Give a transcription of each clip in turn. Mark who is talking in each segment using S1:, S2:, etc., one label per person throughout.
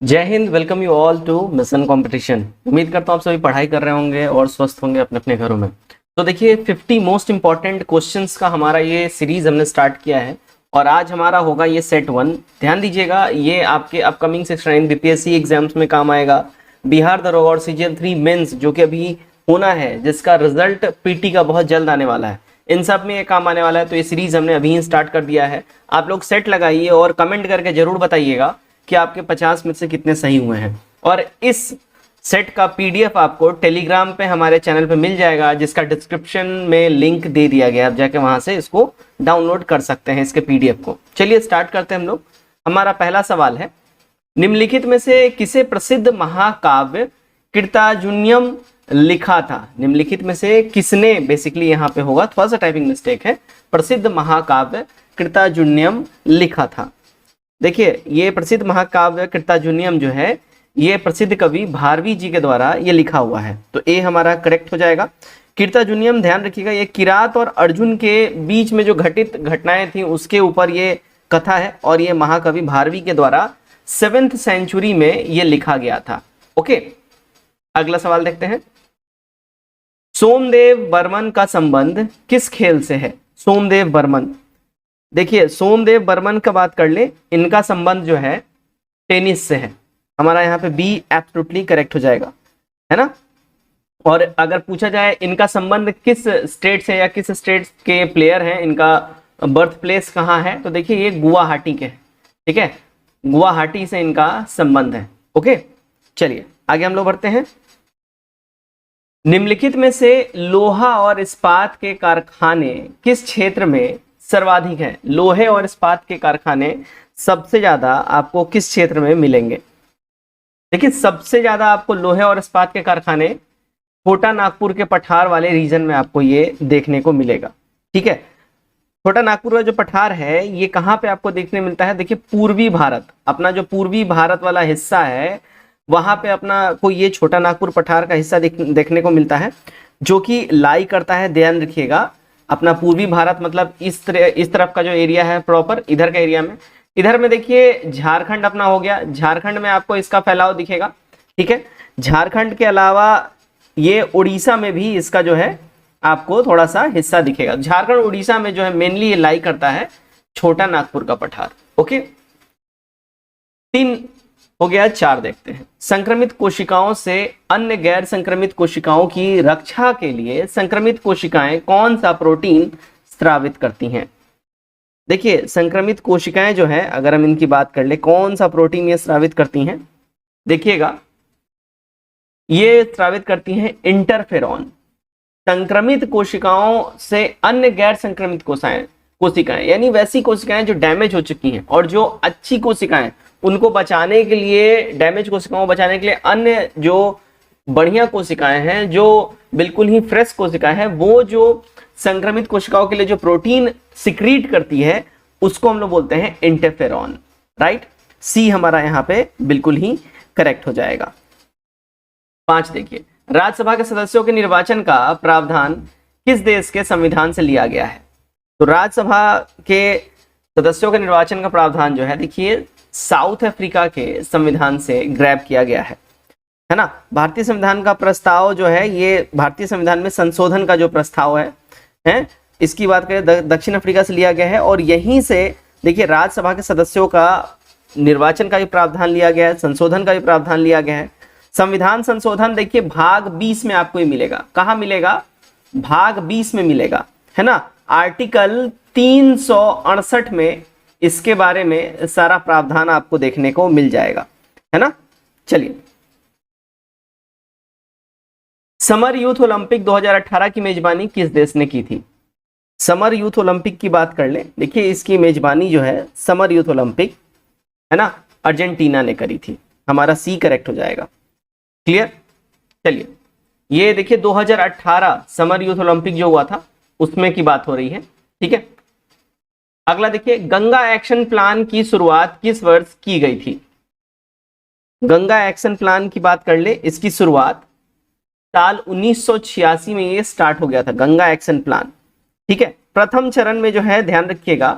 S1: जय हिंद। Welcome you all to mission competition. उम्मीद करता हूँ आप सभी पढ़ाई कर रहे होंगे और स्वस्थ होंगे अपने अपने घरों में। तो देखिए 50 मोस्ट इंपॉर्टेंट क्वेश्चंस का हमारा ये सीरीज हमने स्टार्ट किया है और आज हमारा होगा ये सेट 1। ध्यान दीजिएगा, ये आपके अपकमिंग 6 बीपीएससी एग्जाम्स में काम आएगा। बिहार दरोगा और सीजीएल 3 मेंस जो कि अभी होना है, जिसका रिजल्ट पीटी का बहुत जल्द आने वाला है, इन सब में ये काम आने वाला है। तो ये सीरीज हमने अभी ही स्टार्ट कर दिया है। आप लोग सेट लगाइए और कमेंट करके जरूर बताइएगा कि आपके 50 में से कितने सही हुए हैं। और इस सेट का पीडीएफ आपको टेलीग्राम पे हमारे चैनल पे मिल जाएगा, जिसका डिस्क्रिप्शन में लिंक दे दिया गया है। आप जाके वहां से इसको डाउनलोड कर सकते हैं, इसके पीडीएफ को। चलिए स्टार्ट करते हैं हम लोग। हमारा पहला सवाल है, निम्नलिखित में से किसे प्रसिद्ध महाकाव्य कृताजुन्यम लिखा था? निम्नलिखित में से किसने, बेसिकली यहाँ पे होगा, थोड़ा सा टाइपिंग मिस्टेक है, प्रसिद्ध महाकाव्य कृताजुन्यम लिखा था। देखिए ये प्रसिद्ध महाकाव्य कृताजुन्यम जो है, ये प्रसिद्ध कवि भारवी जी के द्वारा ये लिखा हुआ है। तो ए हमारा करेक्ट हो जाएगा। कृताजुन्यम, ध्यान रखिएगा, ये किरात और अर्जुन के बीच में जो घटित घटनाएं थी उसके ऊपर ये कथा है और ये महाकवि भारवी के द्वारा 7th सेंचुरी में ये लिखा गया था। ओके, अगला सवाल देखते हैं। सोमदेव बर्मन का संबंध किस खेल से है? सोमदेव बर्मन, देखिए सोमदेव बर्मन का बात कर ले, इनका संबंध जो है टेनिस से है। हमारा यहाँ पे बी एब्सोल्युटली करेक्ट हो जाएगा, है ना। और अगर पूछा जाए इनका संबंध किस स्टेट से या किस स्टेट के प्लेयर हैं, इनका बर्थ प्लेस कहाँ है, तो देखिए ये गुवाहाटी के हैं। ठीक है, गुवाहाटी से इनका संबंध है। ओके, चलिए आगे हम लोग बढ़ते हैं। निम्नलिखित में से लोहा और इस्पात के कारखाने किस क्षेत्र में सर्वाधिक है? लोहे और इस्पात के कारखाने सबसे ज्यादा आपको किस क्षेत्र में मिलेंगे? देखिए सबसे ज्यादा आपको लोहे और इस्पात के कारखाने छोटा नागपुर के पठार वाले रीजन में आपको ये देखने को मिलेगा। ठीक है, छोटा नागपुर का जो पठार है ये कहाँ पे आपको देखने मिलता है? देखिए पूर्वी भारत, अपना जो पूर्वी भारत वाला हिस्सा है वहां पे अपना को ये छोटा नागपुर पठार का हिस्सा देखने को मिलता है, जो कि लाई करता है, ध्यान रखिएगा, अपना पूर्वी भारत मतलब इस तरफ का जो एरिया है प्रॉपर, इधर का एरिया में। इधर में देखिए झारखंड अपना हो गया, झारखंड में आपको इसका फैलाव दिखेगा। ठीक है, झारखंड के अलावा ये उड़ीसा में भी इसका जो है आपको थोड़ा सा हिस्सा दिखेगा। झारखंड उड़ीसा में जो है मेनली ये लाई करता है छोटा नागपुर का पठार। ओके, 3 हो गया, 4 देखते हैं। संक्रमित कोशिकाओं से अन्य गैर संक्रमित कोशिकाओं की रक्षा के लिए संक्रमित कोशिकाएं कौन सा प्रोटीन स्रावित करती हैं? देखिए संक्रमित कोशिकाएं जो है, अगर हम इनकी बात कर ले, कौन सा प्रोटीन ये स्रावित करती हैं? देखिएगा ये स्रावित करती हैं इंटरफेरॉन। संक्रमित कोशिकाओं से अन्य गैर संक्रमित कोशिकाएं यानी वैसी कोशिकाएं जो डैमेज हो चुकी हैं, और जो अच्छी कोशिकाएं उनको बचाने के लिए, डैमेज कोशिकाओं को बचाने के लिए अन्य जो बढ़िया कोशिकाएं हैं, जो बिल्कुल ही फ्रेश कोशिकाएं हैं, वो जो संक्रमित कोशिकाओं के लिए जो प्रोटीन सिक्रीट करती है उसको हम लोग बोलते हैं इंटरफेरॉन। राइट, सी हमारा यहाँ पे बिल्कुल ही करेक्ट हो जाएगा। 5 देखिए, राज्यसभा के सदस्यों के निर्वाचन का प्रावधान किस देश के संविधान से लिया गया है? तो राज्यसभा के सदस्यों के निर्वाचन का प्रावधान जो है, देखिए साउथ अफ्रीका के संविधान से ग्रैब किया गया है ना। भारतीय संविधान का प्रस्ताव जो है, ये भारतीय संविधान में संशोधन का जो प्रस्ताव है इसकी बात करें, दक्षिण अफ्रीका से लिया गया है। और यहीं से देखिए राज्यसभा के सदस्यों का निर्वाचन का भी प्रावधान लिया गया है, संशोधन का भी प्रावधान लिया गया है। संविधान संशोधन देखिए भाग 20 में आपको ही मिलेगा। कहाँ मिलेगा? भाग 20 में मिलेगा, है ना। आर्टिकल 368 में इसके बारे में सारा प्रावधान आपको देखने को मिल जाएगा, है ना। चलिए, समर यूथ ओलंपिक 2018 की मेजबानी किस देश ने की थी? समर यूथ ओलंपिक की बात कर ले, देखिए इसकी मेजबानी जो है समर यूथ ओलंपिक, है ना, अर्जेंटीना ने करी थी। हमारा सी करेक्ट हो जाएगा। क्लियर, चलिए ये देखिए 2018 समर यूथ ओलंपिक जो हुआ था उसमें की बात हो रही है। ठीक है, अगला देखिए, गंगा एक्शन प्लान की शुरुआत किस वर्ष की गई थी? गंगा एक्शन प्लान की बात कर ले, इसकी शुरुआत साल 1986 में ये स्टार्ट हो गया था, गंगा एक्शन प्लान। ठीक है, प्रथम चरण में जो है, ध्यान रखिएगा,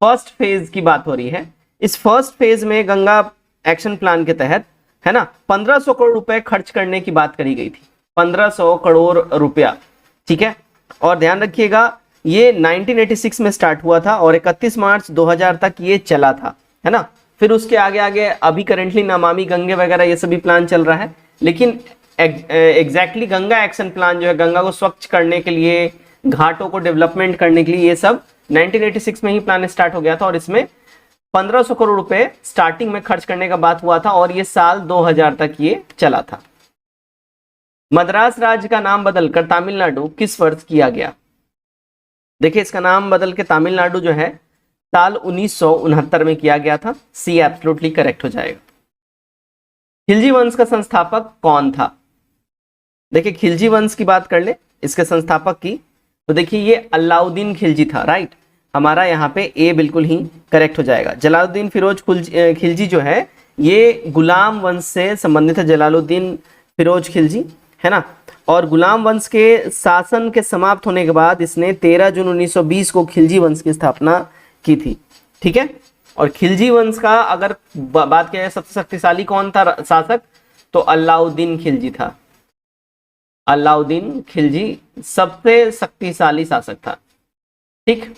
S1: फर्स्ट फेज की बात हो रही है। इस फर्स्ट फेज में गंगा एक्शन प्लान के तहत, है ना, 1500 करोड़ रुपए खर्च करने की बात करी गई थी, 1500 करोड़ रुपया, ठीक है। और ध्यान रखिएगा ये 1986 में स्टार्ट हुआ था और 31 मार्च 2000 तक ये चला था, है ना। फिर उसके आगे आगे अभी करेंटली नमामि गंगे वगैरह ये सभी प्लान चल रहा है, लेकिन एग्जैक्टली गंगा एक्शन प्लान जो है, गंगा को स्वच्छ करने के लिए, घाटों को डेवलपमेंट करने के लिए, ये सब 1986 में ही प्लान स्टार्ट हो गया था और इसमें 1500 करोड़ रुपए स्टार्टिंग में खर्च करने का बात हुआ था और ये साल 2000 तक ये चला था। मद्रास राज्य का नाम बदलकर तमिलनाडु किस वर्ष किया गया? देखिए इसका नाम बदल के तमिलनाडु जो है साल 1969 में किया गया था। सी एब्सोल्युटली करेक्ट हो जाएगा। खिलजी वंश का संस्थापक कौन था? देखिए खिलजी वंश की बात कर ले, इसके संस्थापक की, तो देखिए ये अलाउद्दीन खिलजी था, राइट। हमारा यहाँ पे ए बिल्कुल ही करेक्ट हो जाएगा। जलालुद्दीन फिरोज खिलजी जो है ये गुलाम वंश से संबंधित है, जलालुद्दीन फिरोज खिलजी, है ना। और गुलाम वंश के शासन के समाप्त होने के बाद इसने 13 जून 1920 को खिलजी वंश की स्थापना की थी, ठीक है। और खिलजी वंश का अगर बात किया जाए सबसे शक्तिशाली कौन था शासक, तो अलाउद्दीन खिलजी था। अलाउद्दीन खिलजी सबसे शक्तिशाली शासक था, ठीक।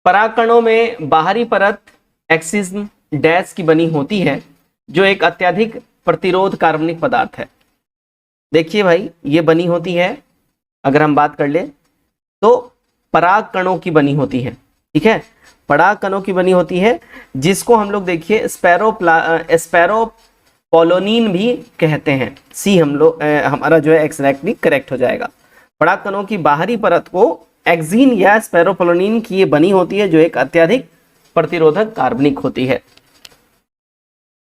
S1: परागकणों में बाहरी परत एक्सिज्म डैश की बनी होती है जो एक अत्यधिक प्रतिरोध कार्बनिक पदार्थ है। देखिए भाई ये बनी होती है, अगर हम बात कर ले तो परागकणों की बनी होती है, ठीक है। परागकणों की बनी होती है जिसको हम लोग देखिए स्पैरोपोलोनिन भी कहते हैं। सी हम लोग हमारा जो है एक्जैक्टली करेक्ट हो जाएगा। परागकणों की बाहरी परत को एक्सिन या स्पैरोपोलोनिन की ये बनी होती है जो एक अत्यधिक प्रतिरोधक कार्बनिक होती है।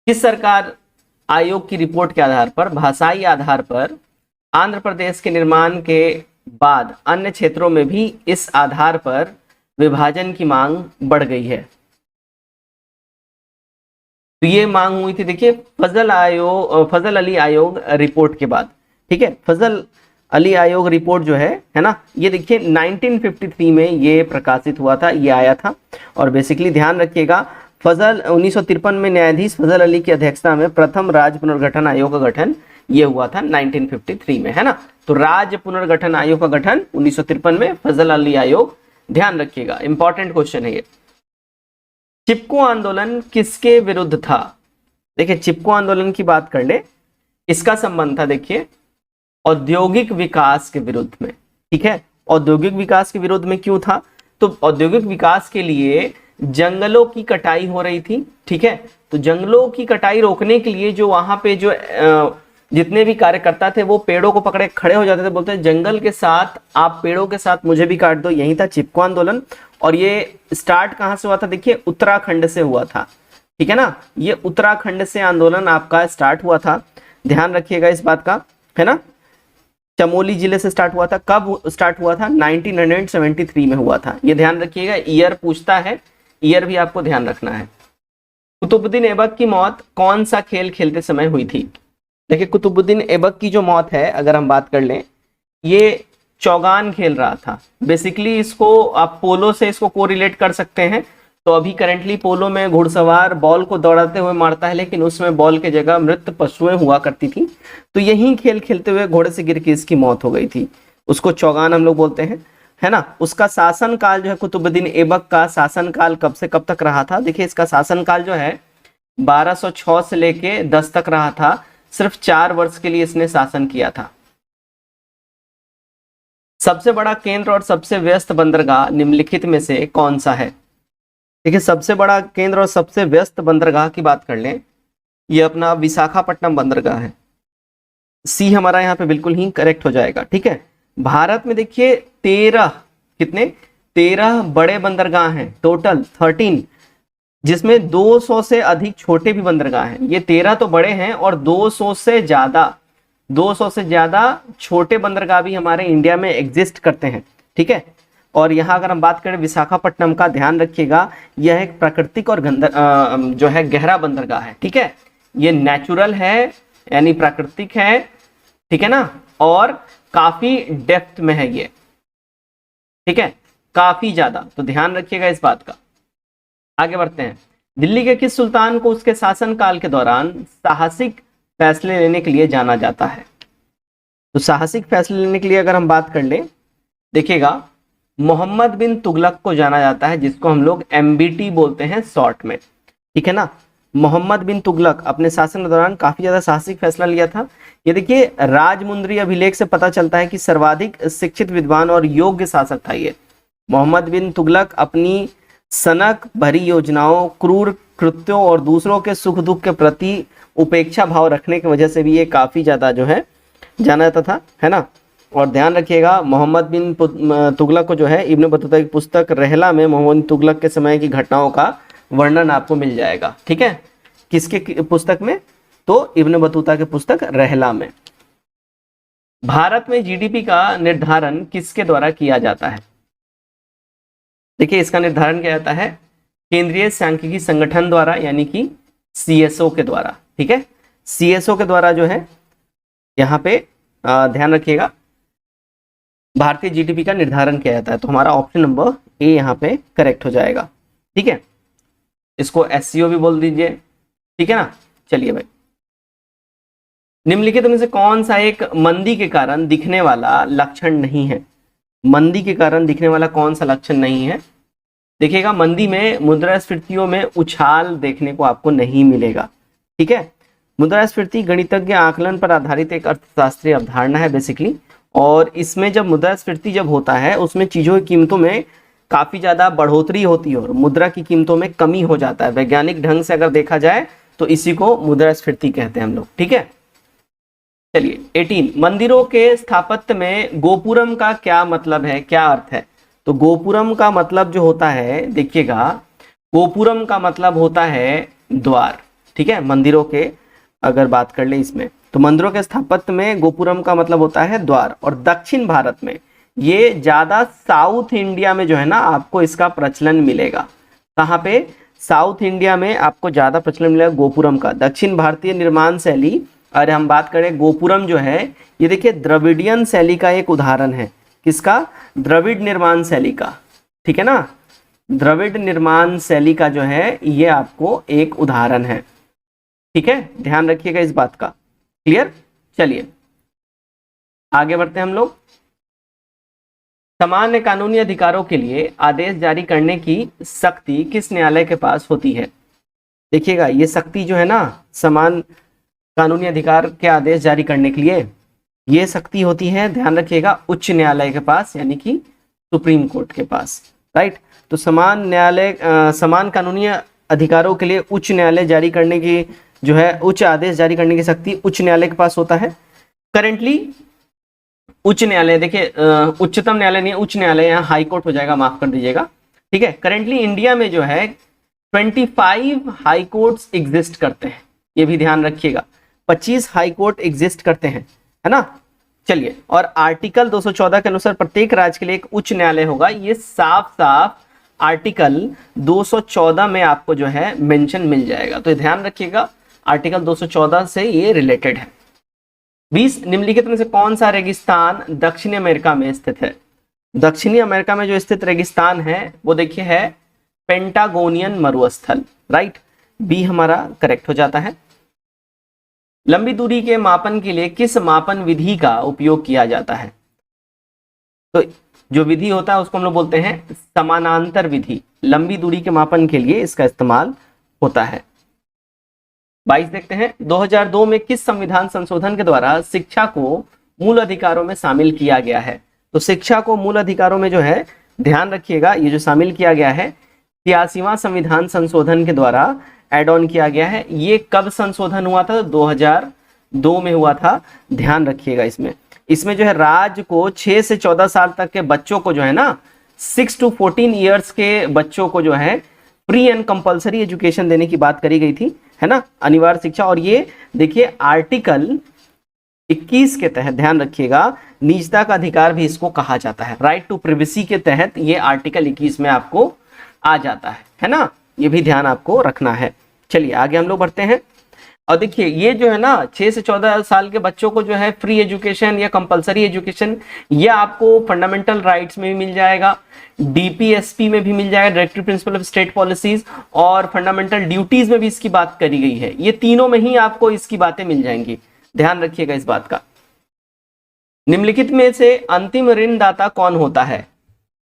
S1: किस सरकार आयोग की रिपोर्ट के आधार पर भाषाई आधार पर आंध्र प्रदेश के निर्माण के बाद अन्य क्षेत्रों में भी इस आधार पर विभाजन की मांग बढ़ गई है? तो ये मांग हुई थी देखिए फजल अली आयोग रिपोर्ट के बाद, ठीक है। फजल अली आयोग रिपोर्ट जो है ना, ये देखिए 1953 में ये प्रकाशित हुआ था, ये आया था। और बेसिकली ध्यान रखिएगा 1953 में न्यायाधीश फजल अली की अध्यक्षता में प्रथम राज्य पुनर्गठन आयोग का गठन ये हुआ था 1953 में, है ना। तो राज्य पुनर्गठन आयोग का गठन 1953 में, फजल अली आयोग, ध्यान रखिएगा, इंपॉर्टेंट क्वेश्चन है ये। चिपको आंदोलन किसके विरुद्ध था? देखिए चिपको आंदोलन की बात कर ले, इसका संबंध था देखिए औद्योगिक विकास के विरुद्ध में, ठीक है। औद्योगिक विकास के विरुद्ध में क्यों था? तो औद्योगिक विकास के लिए जंगलों की कटाई हो रही थी, ठीक है। तो जंगलों की कटाई रोकने के लिए जो वहां पे जो जितने भी कार्यकर्ता थे वो पेड़ों को पकड़े खड़े हो जाते थे, बोलते हैं जंगल के साथ आप पेड़ों के साथ मुझे भी काट दो। यही था चिपको आंदोलन। और ये स्टार्ट कहां से हुआ था? देखिए उत्तराखंड से हुआ था, ठीक है ना। ये उत्तराखंड से आंदोलन आपका स्टार्ट हुआ था, ध्यान रखिएगा इस बात का, है ना। चमोली जिले से स्टार्ट हुआ था। कब स्टार्ट हुआ था? 1973 में हुआ था। ये ध्यान रखिएगा, ईयर पूछता है, ईयर भी आपको ध्यान रखना है। कुतुबुद्दीन ऐबक की मौत कौन सा खेल खेलते समय हुई थी? देखिए कुतुबुद्दीन ऐबक की जो मौत है अगर हम बात कर लें, ये चौगान खेल रहा था। बेसिकली इसको आप पोलो से इसको कोरिलेट कर सकते हैं। तो अभी करेंटली पोलो में घुड़सवार बॉल को दौड़ाते हुए मारता है, लेकिन उसमें बॉल के जगह मृत पशुएं हुआ करती थी। तो यही खेल खेलते हुए घोड़े से गिर के इसकी मौत हो गई थी। उसको चौगान हम लोग बोलते हैं, है ना। उसका शासन काल जो है, कुतुबुद्दीन ऐबक का शासन काल कब से कब तक रहा था? देखिए इसका शासन काल जो है 1206 से लेके 10 तक रहा था। सिर्फ 4 वर्ष के लिए इसने शासन किया था। सबसे बड़ा केंद्र और सबसे व्यस्त बंदरगाह निम्नलिखित में से कौन सा है? देखिए सबसे बड़ा केंद्र और सबसे व्यस्त बंदरगाह की बात कर लें, ये अपना विशाखापट्टनम बंदरगाह है। सी हमारा यहाँ पे बिल्कुल ही करेक्ट हो जाएगा, ठीक है। भारत में देखिए 13 बड़े बंदरगाह हैं, टोटल 13, जिसमें 200 से अधिक छोटे भी बंदरगाह हैं। ये 13 तो बड़े हैं और 200 से ज्यादा छोटे बंदरगाह भी हमारे इंडिया में एग्जिस्ट करते हैं, ठीक है। और यहाँ अगर हम बात करें विशाखापट्टनम का, ध्यान रखिएगा यह एक प्राकृतिक और जो है गहरा बंदरगाह है, ठीक है। ये नेचुरल है यानी प्राकृतिक है, ठीक है ना, और काफी डेप्थ में है ये, ठीक है, काफी ज्यादा। तो ध्यान रखिएगा इस बात का। आगे बढ़ते हैं। दिल्ली के किस सुल्तान को उसके शासनकाल के दौरान साहसिक फैसले लेने के लिए जाना जाता है? तो साहसिक फैसले लेने के लिए अगर हम बात कर लें, देखिएगा, मोहम्मद बिन तुगलक को जाना जाता है, जिसको हम लोग MBT बोलते हैं शॉर्ट में, ठीक है ना। मोहम्मद बिन तुगलक अपने शासन के दौरान काफी ज्यादा साहसिक फैसला लिया था। ये देखिए, राजमुंद्री अभिलेख से पता चलता है कि सर्वाधिक शिक्षित, विद्वान और योग्य शासक था ये। मोहम्मद बिन तुगलक अपनी सनक भरी योजनाओं, क्रूर कृत्यों और दूसरों के सुख दुख के प्रति उपेक्षा भाव रखने की वजह से भी ये काफी ज्यादा जो है जाना जाता था, है ना। और ध्यान रखिएगा, मोहम्मद बिन तुगलक को जो है इब्न बतूता की पुस्तक रहला में मोहम्मद बिन तुगलक के समय की घटनाओं का वर्णन आपको मिल जाएगा, ठीक है। किसके पुस्तक में? तो इब्न बतूता के पुस्तक रहला में। भारत में GDP का निर्धारण किसके द्वारा किया जाता है? देखिए, इसका निर्धारण किया जाता है केंद्रीय सांख्यिकी संगठन द्वारा, यानी कि CSO के द्वारा, ठीक है। CSO के द्वारा जो है यहाँ पे ध्यान रखिएगा, भारतीय GDP का निर्धारण किया जाता है। तो हमारा ऑप्शन नंबर ए यहाँ पे करेक्ट हो जाएगा, ठीक है। इसको SCO भी बोल दीजिए, ठीक है ना। चलिए भाई, निम्नलिखित में से कौन सा एक मंदी के कारण दिखने वाला लक्षण नहीं है? मंदी के कारण दिखने वाला कौन सा लक्षण नहीं है? देखिएगा, मंदी में मुद्रास्फीतियों में उछाल देखने को आपको नहीं मिलेगा, ठीक है। मुद्रास्फीति गणितज्ञ आकलन पर आधारित एक अर्थशास्त्रीय अवधारणा है बेसिकली, और इसमें जब मुद्रास्फीति जब होता है उसमें चीजों की कीमतों में काफी ज्यादा बढ़ोतरी होती है और मुद्रा की कीमतों में कमी हो जाता है। वैज्ञानिक ढंग से अगर देखा जाए तो इसी को मुद्रास्फीति कहते हैं हम लोग, ठीक है। चलिए 18, मंदिरों के स्थापत्य में गोपुरम का क्या मतलब है, क्या अर्थ है? तो गोपुरम का मतलब जो होता है, देखिएगा, गोपुरम का मतलब होता है द्वार, ठीक है। मंदिरों के अगर बात कर ले इसमें, तो मंदिरों के स्थापत्य में गोपुरम का मतलब होता है द्वार। और दक्षिण भारत में, ये ज्यादा साउथ इंडिया में जो है ना आपको इसका प्रचलन मिलेगा। कहाँ पे? साउथ इंडिया में आपको ज्यादा प्रचलन मिलेगा गोपुरम का। दक्षिण भारतीय निर्माण शैली, अरे हम बात करें गोपुरम जो है, ये देखिए द्रविडियन शैली का एक उदाहरण है। किसका? द्रविड़ निर्माण शैली का, ठीक है ना। द्रविड़ निर्माण शैली का जो है ये आपको एक उदाहरण है, ठीक है। ध्यान रखिएगा इस बात का, क्लियर। चलिए आगे बढ़ते हैं हम लोग। सामान्य कानूनी अधिकारों के लिए आदेश जारी करने की शक्ति किस न्यायालय के पास होती है? देखिएगा, ये शक्ति जो है ना, समान कानूनी अधिकार के आदेश जारी करने के लिए, ये शक्ति होती है, ध्यान रखिएगा, उच्च न्यायालय के पास, यानी कि सुप्रीम कोर्ट के पास, राइट। तो समान कानूनी अधिकारों के लिए उच्च न्यायालय जारी करने की जो है, उच्च आदेश जारी करने की शक्ति उच्च न्यायालय के पास होता है। करेंटली उच्च न्यायालय, देखिए उच्चतम न्यायालय नहीं, उच्च न्यायालय, यहाँ हाई कोर्ट हो जाएगा, माफ कर दीजिएगा, ठीक है। करेंटली इंडिया में जो है 25 हाई कोर्ट्स एग्जिस्ट करते हैं, ये भी ध्यान रखिएगा, 25 हाई कोर्ट एग्जिस्ट करते हैं, है ना। चलिए, और आर्टिकल 214 के अनुसार प्रत्येक राज्य के लिए एक उच्च न्यायालय होगा। ये साफ साफ आर्टिकल 214 में आपको जो है मेंशन मिल जाएगा, तो ध्यान रखिएगा, आर्टिकल 214 से ये रिलेटेड है। 20, निम्नलिखित में से कौन सा रेगिस्तान दक्षिणी अमेरिका में स्थित है? दक्षिणी अमेरिका में जो स्थित रेगिस्तान है वो देखिए है पेंटागोनियन मरुस्थल, राइट। बी हमारा करेक्ट हो जाता है। लंबी दूरी के मापन के लिए किस मापन विधि का उपयोग किया जाता है? तो जो विधि होता है उसको हम लोग बोलते हैं समानांतर विधि। लंबी दूरी के मापन के लिए इसका इस्तेमाल होता है। 22 देखते हैं, 2002 में किस संविधान संशोधन के द्वारा शिक्षा को मूल अधिकारों में शामिल किया गया है? तो शिक्षा को मूल अधिकारों में जो है, ध्यान रखिएगा, ये जो शामिल किया गया है 83वां संविधान संशोधन के द्वारा एड ऑन किया गया है। ये कब संशोधन हुआ था? 2002 में हुआ था, ध्यान रखिएगा। इसमें जो है राज्य को 6 से 14 साल तक के बच्चों को जो है ना, 6 to 14 ईयर्स के बच्चों को जो है प्री एंड कंपलसरी एजुकेशन देने की बात करी गई थी, है ना, अनिवार्य शिक्षा। और ये देखिए आर्टिकल 21 के तहत, ध्यान रखिएगा, निजता का अधिकार भी इसको कहा जाता है। राइट टू प्रिवेसी के तहत ये आर्टिकल 21 में आपको आ जाता है ना, ये भी ध्यान आपको रखना है। चलिए आगे हम लोग बढ़ते हैं। और देखिए ये जो है ना 6 से 14 साल के बच्चों को जो है फ्री एजुकेशन या कंपलसरी एजुकेशन, ये आपको फंडामेंटल राइट्स में भी मिल जाएगा, डीपीएसपी में भी मिल जाएगा, directive principle of state policies, और फंडामेंटल ड्यूटीज में भी इसकी बात करी गई है। ये तीनों में ही आपको इसकी बातें मिल जाएंगी, ध्यान रखिएगा इस बात का। निम्नलिखित में से अंतिम ऋणदाता कौन होता है?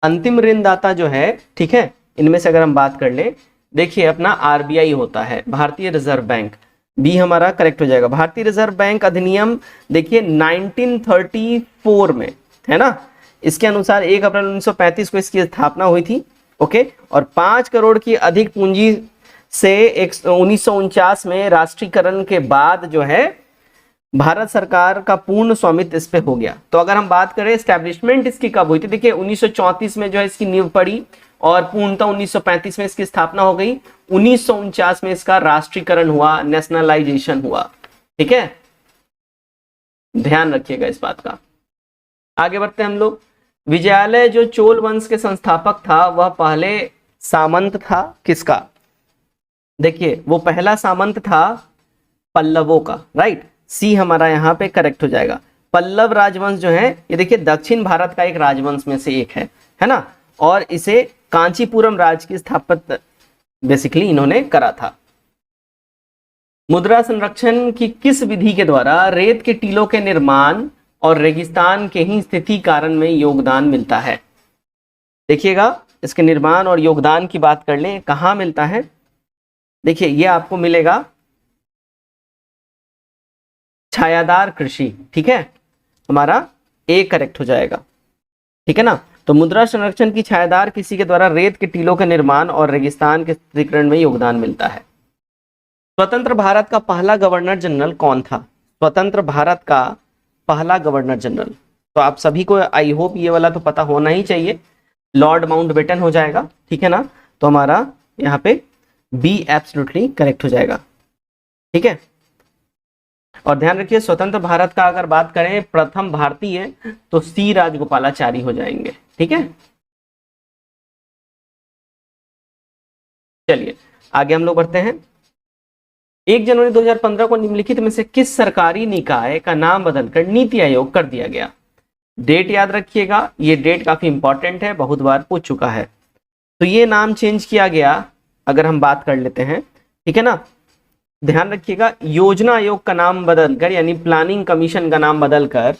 S1: अंतिम ऋणदाता जो है, ठीक है, इनमें से अगर हम बात कर ले, देखिए अपना आरबीआई होता है, भारतीय रिजर्व बैंक, बी हमारा करेक्ट हो जाएगा। भारतीय रिजर्व बैंक अधिनियम देखिए 1934 में है ना, इसके अनुसार 1 अप्रैल 1935 को इसकी स्थापना हुई थी। ओके, और 5 करोड़ की अधिक पूंजी से 1949 में राष्ट्रीयकरण के बाद जो है भारत सरकार का पूर्ण स्वामित्व इस पे हो गया। तो अगर हम बात करें एस्टैब्लिशमेंट इसकी कब हुई थी, देखिए 1934 में जो है इसकी नींव पड़ी और पूर्णतः 1935 में इसकी स्थापना हो गई, 1949 में इसका राष्ट्रीयकरण हुआ, नेशनलाइजेशन हुआ। ठीक है, ध्यान रखिएगा इस बात का। आगे बढ़ते हैं हम लोग। विजयालय जो चोल वंश के संस्थापक था वह पहले सामंत था किसका? देखिए वो पहला सामंत था पल्लवों का, राइट, सी हमारा यहाँ पे करेक्ट हो जाएगा। पल्लव राजवंश जो है ये देखिए दक्षिण भारत का एक राजवंश में से एक है ना, और इसे कांचीपुरम राज्य की स्थापना बेसिकली इन्होंने करा था। मुद्रा संरक्षण की किस विधि के द्वारा रेत के टीलों के निर्माण और रेगिस्तान के ही स्थिति कारण में योगदान मिलता है? देखिएगा इसके निर्माण और योगदान की बात कर लें, कहाँ मिलता है? देखिए ये आपको मिलेगा छायादार कृषि, ठीक है, हमारा ए करेक्ट हो जाएगा। ठीक है ना, तो मुद्रा संरक्षण की छायादार कृषि के द्वारा रेत के टीलों के निर्माण और रेगिस्तान के स्थिरीकरण में योगदान मिलता है। स्वतंत्र भारत का पहला गवर्नर जनरल कौन था? स्वतंत्र भारत का पहला गवर्नर जनरल, तो आप सभी को आई होप ये वाला तो पता होना ही चाहिए, लॉर्ड माउंटबेटन हो जाएगा। ठीक है ना, तो हमारा यहाँ पे बी एब्सोल्युटली करेक्ट हो जाएगा। ठीक है, और ध्यान रखिए स्वतंत्र भारत का अगर बात करें प्रथम भारतीय तो सी राजगोपालाचारी हो जाएंगे। ठीक है, चलिए आगे हम लोग बढ़ते हैं। 1 जनवरी 2015 को निम्नलिखित में से किस सरकारी निकाय का नाम बदलकर नीति आयोग कर दिया गया? डेट याद रखिएगा, ये डेट काफी इंपॉर्टेंट है, बहुत बार पूछ चुका है। तो ये नाम चेंज किया गया, अगर हम बात कर लेते हैं, ठीक है ना, ध्यान रखिएगा योजना आयोग का नाम बदलकर यानी प्लानिंग कमीशन का नाम बदलकर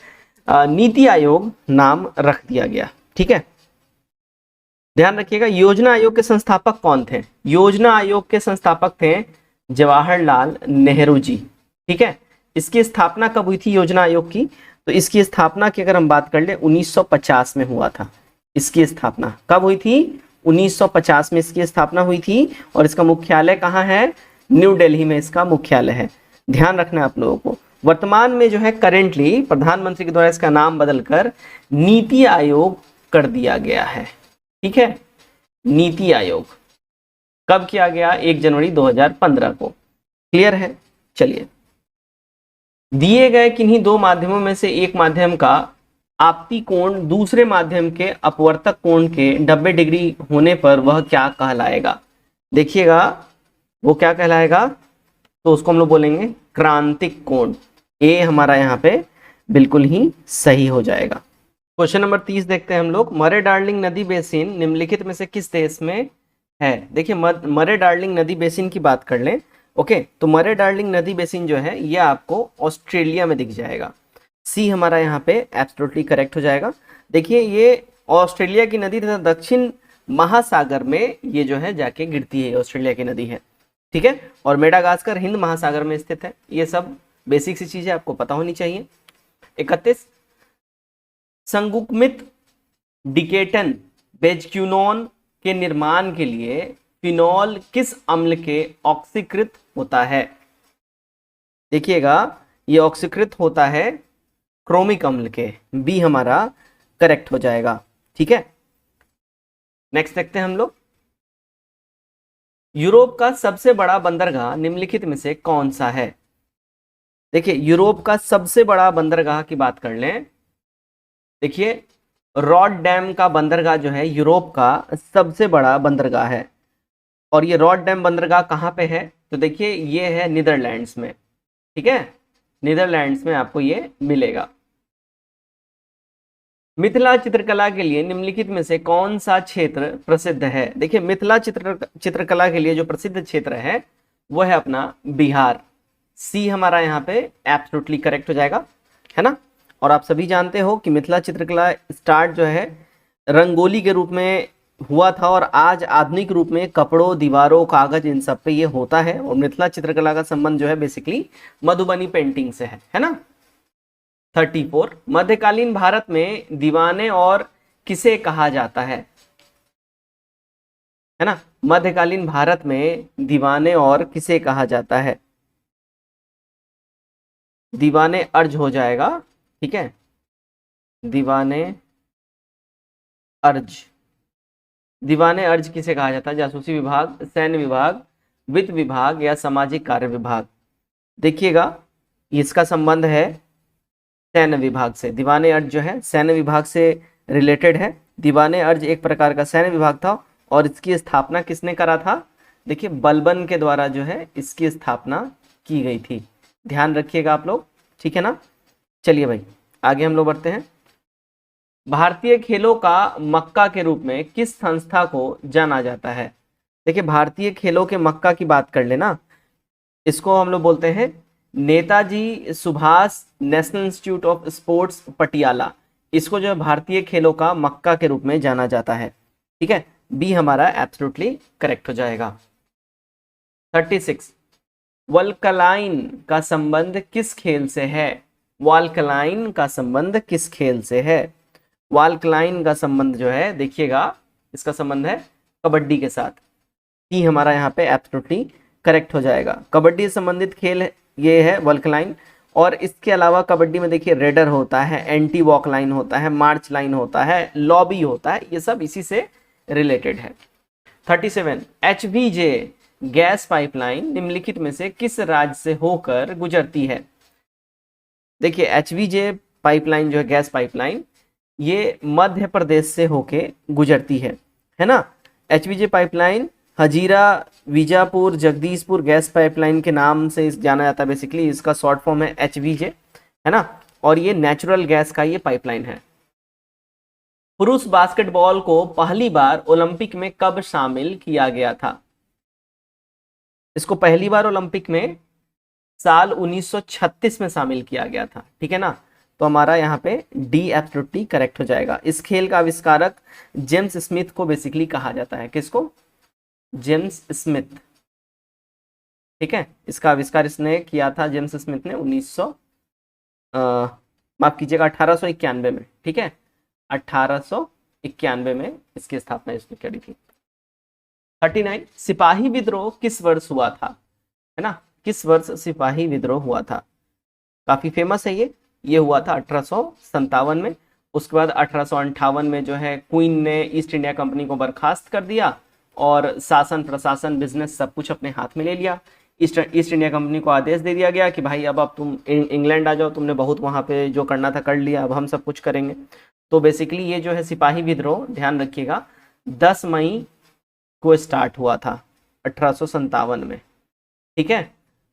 S1: नीति आयोग नाम रख दिया गया। ठीक है, ध्यान रखिएगा योजना आयोग के संस्थापक कौन थे? योजना आयोग के संस्थापक थे जवाहरलाल नेहरू जी। ठीक है, इसकी स्थापना कब हुई थी योजना आयोग की? तो इसकी स्थापना की अगर हम बात कर ले 1950 में हुआ था। इसकी स्थापना कब हुई थी? 1950 में इसकी स्थापना हुई थी, और इसका मुख्यालय कहाँ है? न्यू दिल्ली में इसका मुख्यालय है। ध्यान रखना है आप लोगों को। वर्तमान में जो है करेंटली प्रधानमंत्री के द्वारा इसका नाम बदलकर नीति आयोग कर दिया गया है। ठीक है, नीति आयोग कब किया गया? 1 जनवरी 2015 को। क्लियर है? चलिए, दिए गए किन्हीं दो माध्यमों में से एक माध्यम का आपती कोण दूसरे माध्यम के अपवर्तक कोण के 90 डिग्री होने पर वह क्या कहलाएगा? देखिएगा वो क्या कहलाएगा, तो उसको हम लोग बोलेंगे क्रांतिक कोण। ए हमारा यहाँ पे बिल्कुल ही सही हो जाएगा। क्वेश्चन नंबर 30 देखते हैं हम लोग। मरे डार्लिंग नदी बेसिन निम्नलिखित में से किस देश में है? देखिए मरे डार्लिंग नदी बेसिन की बात कर लें। ओके, तो मरे डार्लिंग नदी बेसिन जो है ये आपको ऑस्ट्रेलिया में दिख जाएगा। सी हमारा यहाँ पे एब्सोल्युटली करेक्ट हो जाएगा। देखिए ये ऑस्ट्रेलिया की नदी तथा दक्षिण महासागर में ये जो है जाके गिरती है, ऑस्ट्रेलिया की नदी है। ठीक है, और मेडागास्कर हिंद महासागर में स्थित है। ये सब बेसिक सी चीजें आपको पता होनी चाहिए। 31 संगुक्मित डिकेटन बेजक्यूनोन के निर्माण के लिए फिनॉल किस अम्ल के ऑक्सीकृत होता है? देखिएगा ये ऑक्सीकृत होता है क्रोमिक अम्ल के। बी हमारा करेक्ट हो जाएगा। ठीक है, नेक्स्ट देखते हैं हम लोग। यूरोप का सबसे बड़ा बंदरगाह निम्नलिखित में से कौन सा है? देखिए यूरोप का सबसे बड़ा बंदरगाह की बात कर लें। देखिए रॉटरडैम का बंदरगाह जो है यूरोप का सबसे बड़ा बंदरगाह है, और ये रॉटरडैम बंदरगाह कहाँ पे है? तो देखिए ये है नीदरलैंड्स में। ठीक है, नीदरलैंड्स में आपको ये मिलेगा। मिथिला चित्रकला के लिए निम्नलिखित में से कौन सा क्षेत्र प्रसिद्ध है? देखिए, मिथिला चित्रकला के लिए जो प्रसिद्ध क्षेत्र है वो है अपना बिहार। सी हमारा यहाँ पे एब्सोल्युटली करेक्ट हो जाएगा, है ना। और आप सभी जानते हो कि मिथिला चित्रकला स्टार्ट जो है रंगोली के रूप में हुआ था, और आज आधुनिक रूप में कपड़ों, दीवारों, कागज, इन सब पे ये होता है। और मिथिला चित्रकला का संबंध जो है बेसिकली मधुबनी पेंटिंग से है ना। 34, मध्यकालीन भारत में दीवाने और किसे कहा जाता है ना। मध्यकालीन भारत में दीवाने और किसे कहा जाता है? दीवाने अर्ज हो जाएगा, ठीक है, दीवाने अर्ज। दीवाने अर्ज किसे कहा जाता है? जासूसी विभाग, सैन्य विभाग, वित्त विभाग या सामाजिक कार्य विभाग? देखिएगा, इसका संबंध है सैन्य विभाग से। दीवाने अर्ज जो है सैन्य विभाग से रिलेटेड है। दीवाने अर्ज एक प्रकार का सैन्य विभाग था, और इसकी स्थापना किसने करा था? देखिए, बलबन के द्वारा जो है इसकी स्थापना की गई थी। ध्यान रखिएगा आप लोग, ठीक है ना। चलिए भाई, आगे हम लोग बढ़ते हैं। भारतीय खेलों का मक्का के रूप में किस संस्था को जाना जाता है? देखिए, भारतीय खेलों के मक्का की बात कर लेना, इसको हम लोग बोलते हैं Netaji Subhash national institute of sports Patiala. इसको जो है भारतीय खेलों का मक्का के रूप में जाना जाता है, ठीक है। बी हमारा एब्सोल्युटली करेक्ट हो जाएगा। 36, वल्कलाइन का संबंध किस खेल से है? वाल्कलाइन का संबंध किस खेल से है? वाल्कलाइन का संबंध जो है, देखिएगा, इसका संबंध है कबड्डी के साथ। सी हमारा यहाँ पे एब्सोल्युटली करेक्ट हो जाएगा। कबड्डी से संबंधित खेल ये है वल्कलाइन। और इसके अलावा कबड्डी में देखिए रेडर होता है, एंटी वॉक लाइन होता है, मार्च लाइन होता है, लॉबी होता है, ये सब इसी से रिलेटेड है। 37, HVJ गैस पाइपलाइन निम्नलिखित में से किस राज्य से होकर गुजरती है? देखिए, HVJ पाइपलाइन जो है गैस पाइपलाइन, ये मध्य प्रदेश से होके गुजरती है ना। HVJ pipeline Hazira Bijapur Jagdishpur gas pipeline के नाम से जाना जाता है। बेसिकली इसका शॉर्ट फॉर्म है HVJ, है ना। और ये नेचुरल गैस का ये पाइपलाइन है। पुरुष बास्केटबॉल को पहली बार ओलंपिक में कब शामिल किया गया था? इसको पहली बार ओलंपिक में साल 1936 में शामिल किया गया था, ठीक है ना। तो हमारा यहाँ पे डी एब्सोल्युटली करेक्ट हो जाएगा। इस खेल का आविष्कारक जेम्स स्मिथ को बेसिकली कहा जाता है। किसको? जेम्स स्मिथ, ठीक है। इसका आविष्कार इसने किया था जेम्स स्मिथ ने माफ कीजिएगा 1891 में, ठीक है। 1891 में इसकी स्थापना इसने करी थी। 39, सिपाही विद्रोह किस वर्ष हुआ था? है ना, किस वर्ष सिपाही विद्रोह हुआ था? काफी फेमस है ये हुआ था 1857 में। उसके बाद 1858 में जो है क्वीन ने ईस्ट इंडिया कंपनी को बर्खास्त कर दिया और शासन प्रशासन बिजनेस सब कुछ अपने हाथ में ले लिया। ईस्ट इंडिया कंपनी को आदेश दे दिया गया कि भाई अब तुम इंग्लैंड आ जाओ, तुमने बहुत वहाँ पे जो करना था कर लिया, अब हम सब कुछ करेंगे। तो बेसिकली ये जो है सिपाही विद्रोह, ध्यान रखिएगा, 10 मई को स्टार्ट हुआ था 1857 में, ठीक है।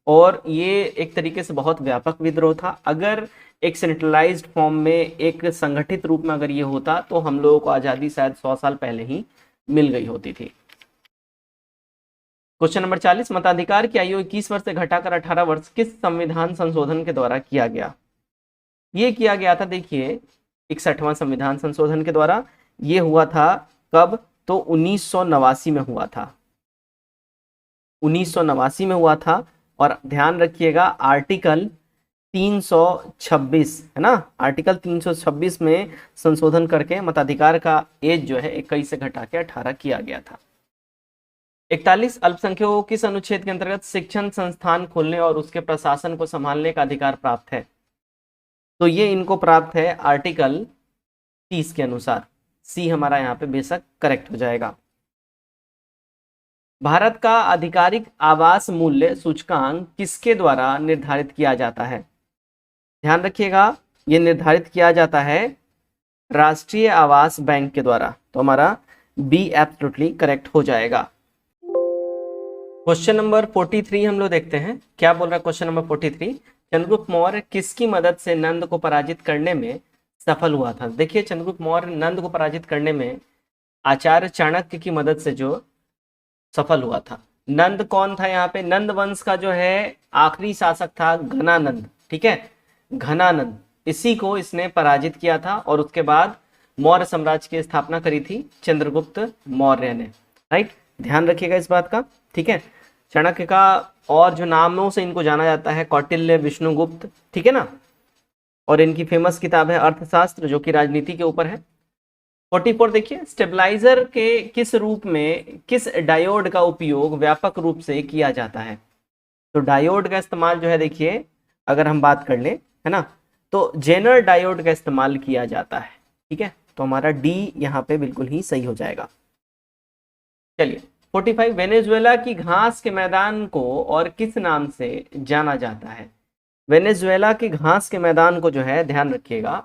S1: और ये एक तरीके से बहुत व्यापक विद्रोह था। अगर एक सेंट्रलाइज्ड फॉर्म में, एक संगठित रूप में अगर ये होता तो हम लोगों को आज़ादी शायद 100 साल पहले ही मिल गई होती थी। क्वेश्चन नंबर 40, मताधिकार की आयु 21 वर्ष से घटाकर 18 वर्ष किस संविधान संशोधन के द्वारा किया गया? ये किया गया था, देखिए, 61वां संविधान संशोधन के द्वारा। ये हुआ था कब? तो 1989 में हुआ था। 1989 में हुआ था। और ध्यान रखिएगा, आर्टिकल 326, है ना, आर्टिकल 326 में संशोधन करके मताधिकार का एज जो है 21 से घटा के 18 किया गया था। 41, अल्पसंख्यकों को किस अनुच्छेद के अंतर्गत शिक्षण संस्थान खोलने और उसके प्रशासन को संभालने का अधिकार प्राप्त है? तो ये इनको प्राप्त है आर्टिकल 30 के अनुसार। सी हमारा यहाँ पे बेशक करेक्ट हो जाएगा। भारत का आधिकारिक आवास मूल्य सूचकांक किसके द्वारा निर्धारित किया जाता है? ध्यान रखिएगा, ये निर्धारित किया जाता है राष्ट्रीय आवास बैंक के द्वारा। तो हमारा बी एब्सोल्युटली करेक्ट हो जाएगा। क्वेश्चन नंबर 43 हम लोग देखते हैं क्या बोल रहा है। क्वेश्चन नंबर 43, चंद्रगुप्त मौर्य किसकी मदद से नंद को पराजित करने में सफल हुआ था। देखिए चंद्रगुप्त मौर्य नंद को पराजित करने में आचार्य चाणक्य की मदद से जो सफल हुआ था। नंद कौन था यहाँ पे, नंद वंश का जो है आखिरी शासक था घनानंद, ठीक है, घनानंद, इसी को इसने पराजित किया था और उसके बाद मौर्य साम्राज्य की स्थापना करी थी चंद्रगुप्त मौर्य ने, राइट, ध्यान रखिएगा इस बात का, ठीक है। चाणक्य का और जो नामों से इनको जाना जाता है कौटिल्य, विष्णुगुप्त, ठीक है ना, और इनकी फेमस किताब है अर्थशास्त्र जो कि राजनीति के ऊपर है। 44 देखिए, स्टेबलाइजर के किस रूप में किस डायोड का उपयोग व्यापक रूप से किया जाता है। तो डायोड का इस्तेमाल जो है देखिए अगर हम बात कर लें, है ना, तो जेनर डायोड का इस्तेमाल किया जाता है, ठीक है, तो हमारा डी यहाँ पे बिल्कुल ही सही हो जाएगा। चलिए 45, वेनेजुएला की घास के मैदान को और किस नाम से जाना जाता है। वेनेजुएला की घास के मैदान को जो है ध्यान रखिएगा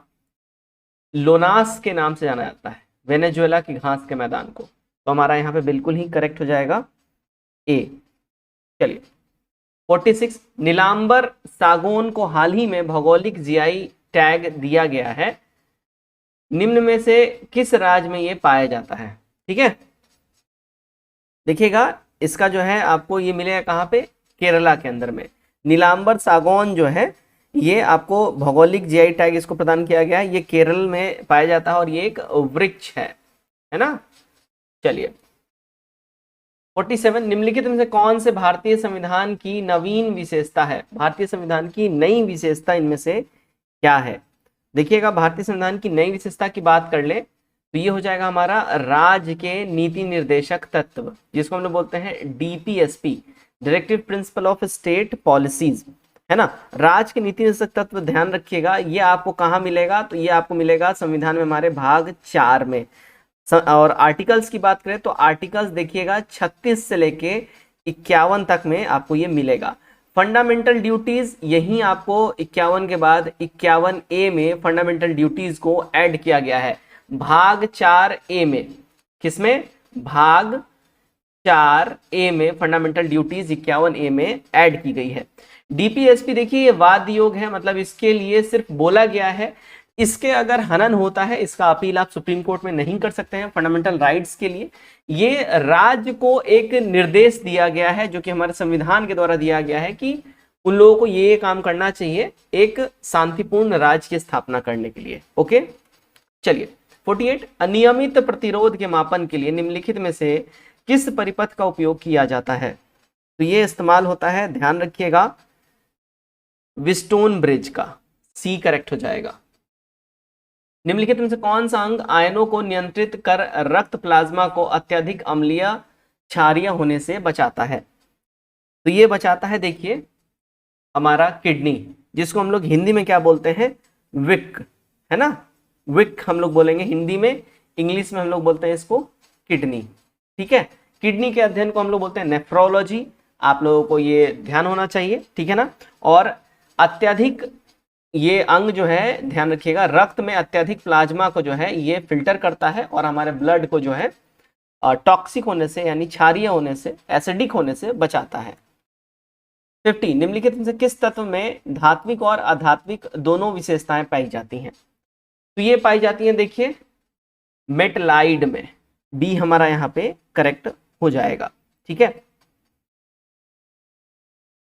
S1: लोनास के नाम से जाना जाता है, वेनेजुएला की घास के मैदान को, तो हमारा यहाँ पे बिल्कुल ही करेक्ट हो जाएगा ए। चलिए 46, नीलांबर सागौन को हाल ही में भौगोलिक जीआई टैग दिया गया है, निम्न में से किस राज्य में ये पाया जाता है, ठीक है। देखिएगा इसका जो है आपको ये मिलेगा कहाँ पे, केरला के अंदर में। नीलांबर सागौन जो है ये आपको भौगोलिक जीआई टैग इसको प्रदान किया गया है, ये केरल में पाया जाता है और ये एक वृक्ष है ना। चलिए 47, निम्नलिखित में से कौन से भारतीय संविधान की नवीन विशेषता है। भारतीय संविधान की नई विशेषता इनमें से क्या है। देखिएगा भारतीय संविधान की नई विशेषता की बात कर ले तो ये हो जाएगा हमारा राज्य के नीति निर्देशक तत्व, जिसको हम लोग बोलते हैं DPSP, directive principle of state policies, है ना। राज्य के नीति निर्देशक तत्व ध्यान रखिएगा, ये आपको कहाँ मिलेगा, तो ये आपको मिलेगा संविधान में हमारे भाग 4 में। और आर्टिकल्स की बात करें तो आर्टिकल्स देखिएगा 36 से लेके 51 तक में आपको ये मिलेगा। फंडामेंटल ड्यूटीज यही आपको 51 के बाद 51A में फंडामेंटल ड्यूटीज को ऐड किया गया है भाग 4A में। किसमें, भाग 4A में फंडामेंटल ड्यूटीज 51A में ऐड की गई है। डीपीएसपी देखिए ये वाद योग है, मतलब इसके लिए सिर्फ बोला गया है, इसके अगर हनन होता है इसका अपील आप सुप्रीम कोर्ट में नहीं कर सकते हैं फंडामेंटल राइट्स के लिए। ये राज्य को एक निर्देश दिया गया है जो कि हमारे संविधान के द्वारा दिया गया है कि उन लोगों को ये काम करना चाहिए एक शांतिपूर्ण राज्य की स्थापना करने के लिए। ओके चलिए 48, अनियमित प्रतिरोध के मापन के लिए निम्नलिखित में से किस परिपथ का उपयोग किया जाता है। तो ये इस्तेमाल होता है, ध्यान रखिएगा, विस्टोन ब्रिज का, सी करेक्ट हो जाएगा। निम्नलिखित में से कौन सा अंग आयनों को नियंत्रित कर रक्त प्लाज्मा को अत्यधिक अम्लीय क्षारीय होने से बचाता है। तो ये बचाता है देखिए हमारा किडनी, जिसको हम लोग हिंदी में क्या बोलते हैं, विक, है ना, विक हम लोग बोलेंगे हिंदी में, इंग्लिश में हम लोग बोलते हैं इसको किडनी, ठीक है। किडनी के अध्ययन को हम लोग बोलते हैं नेफ्रोलॉजी, आप लोगों को ये ध्यान होना चाहिए, ठीक है ना। और अत्यधिक ये अंग जो है ध्यान रखिएगा रक्त में अत्यधिक प्लाज्मा को जो है ये फिल्टर करता है और हमारे ब्लड को जो है टॉक्सिक होने से यानी क्षारीय होने से, एसिडिक होने से बचाता है। 50, निम्नलिखित में से किस तत्व में धात्विक और अधात्विक दोनों विशेषताएं पाई जाती हैं। तो ये पाई जाती हैं देखिए मेटलाइड में, बी हमारा यहाँ पे करेक्ट हो जाएगा, ठीक है।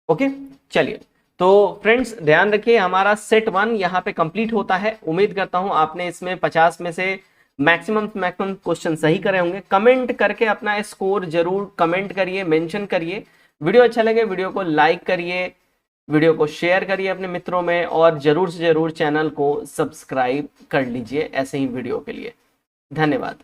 S1: ओके चलिए तो फ्रेंड्स ध्यान रखिए हमारा सेट 1 यहाँ पे कंप्लीट होता है। उम्मीद करता हूं आपने इसमें 50 में से मैक्सिमम क्वेश्चन सही करे होंगे। कमेंट करके अपना स्कोर जरूर कमेंट करिए, मेंशन करिए। वीडियो अच्छा लगे वीडियो को लाइक करिए, वीडियो को शेयर करिए अपने मित्रों में और जरूर से जरूर चैनल को सब्सक्राइब कर लीजिए ऐसे ही वीडियो के लिए। धन्यवाद।